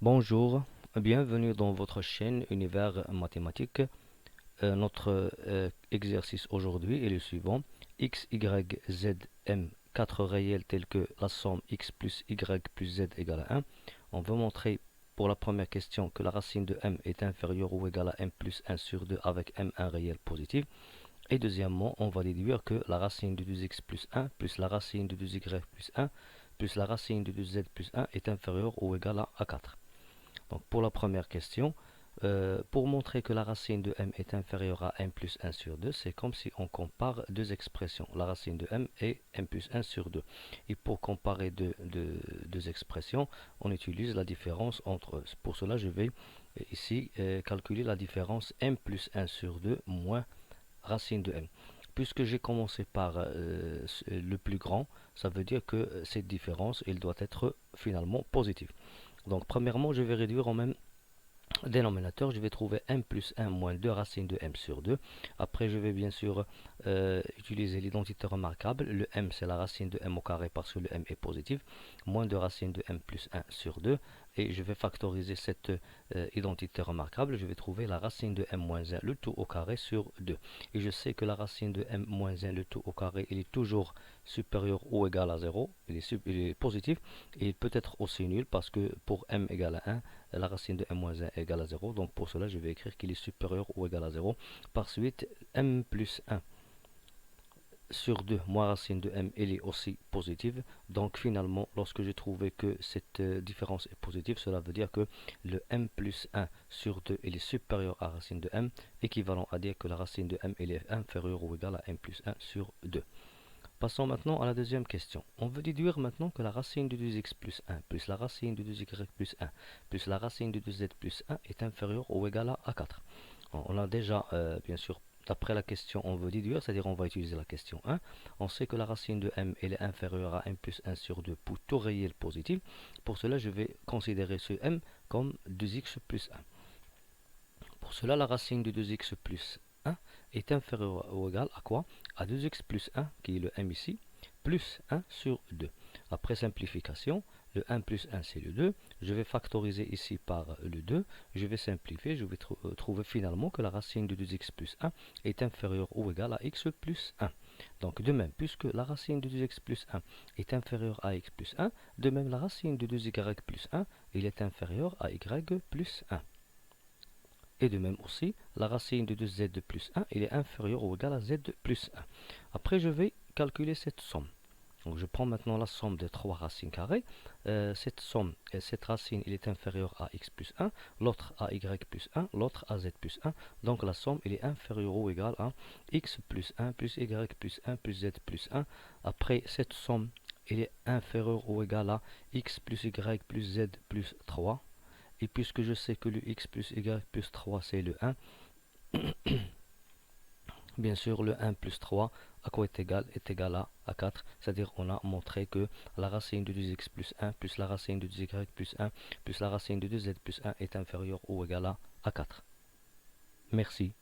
Bonjour, bienvenue dans votre chaîne Univers Mathématique. Notre exercice aujourd'hui est le suivant. X, Y, Z, M, 4 réels tels que la somme X plus Y plus Z égale à 1. On veut montrer pour la première question que la racine de M est inférieure ou égale à M plus 1 sur 2 avec M un réel positif. Et deuxièmement, on va déduire que la racine de 2x plus 1 plus la racine de 2y plus 1 plus la racine de 2z plus 1 est inférieure ou égale à 4. Donc pour la première question, pour montrer que la racine de m est inférieure à m plus 1 sur 2, c'est comme si on compare deux expressions, la racine de m et m plus 1 sur 2. Et pour comparer deux expressions, on utilise la différence entre eux. Pour cela, je vais ici calculer la différence m plus 1 sur 2 moins racine de m. Puisque j'ai commencé par le plus grand, ça veut dire que cette différence, elle doit être finalement positive. Donc premièrement, je vais réduire en même dénominateur, je vais trouver m plus 1 moins 2 racines de m sur 2. Après, je vais bien sûr utiliser l'identité remarquable. Le m, c'est la racine de m au carré parce que le m est positif. Moins 2 racines de m plus 1 sur 2. Et je vais factoriser cette identité remarquable. Je vais trouver la racine de m moins 1, le tout au carré sur 2. Et je sais que la racine de m moins 1, le tout au carré, il est toujours supérieur ou égal à 0. Il est positif. Et il peut être aussi nul parce que pour m égale à 1, la racine de m moins 1 égale à 0. Donc pour cela, je vais écrire qu'il est supérieur ou égal à 0. Par suite, m plus 1 sur 2 moins racine de m, elle est aussi positive. Donc finalement, lorsque j'ai trouvé que cette différence est positive, cela veut dire que le m plus 1 sur 2 il est supérieur à racine de m, équivalent à dire que la racine de m elle est inférieure ou égale à m plus 1 sur 2. Passons maintenant à la deuxième question. On veut déduire maintenant que la racine de 2x plus 1 plus la racine de 2y plus 1 plus la racine de 2z plus 1 est inférieure ou égale à 4. On a déjà, bien sûr, d'après la question, on veut déduire, c'est-à-dire on va utiliser la question 1. On sait que la racine de m elle est inférieure à m plus 1 sur 2 pour tout réel positif. Pour cela, je vais considérer ce m comme 2x plus 1. Pour cela, la racine de 2x plus 1 est inférieure ou égale à quoi? À 2x plus 1, qui est le m ici, plus 1 sur 2. Après simplification, le 1 plus 1 c'est le 2. Je vais factoriser ici par le 2. Je vais simplifier. Je vais trouver finalement que la racine de 2x plus 1 est inférieure ou égale à x plus 1. Donc de même, puisque la racine de 2x plus 1 est inférieure à x plus 1, de même la racine de 2y plus 1 il est inférieure à y plus 1. Et de même aussi, la racine de 2z plus 1 il est inférieur ou égal à z plus 1. Après, je vais calculer cette somme. Donc, je prends maintenant la somme des trois racines carrées. Cette somme, cette racine, il est inférieure à x plus 1, l'autre à y plus 1, l'autre à z plus 1. Donc, la somme, il est inférieure ou égale à x plus 1 plus y plus 1 plus z plus 1. Après, cette somme, il est inférieure ou égale à x plus y plus z plus 3. Et puisque je sais que le x plus y plus 3 c'est le 1, bien sûr le 1 plus 3 à quoi est égal à 4. C'est-à-dire on a montré que la racine de 2x plus 1 plus la racine de 2y plus 1 plus la racine de 2z plus 1 est inférieure ou égale à 4. Merci.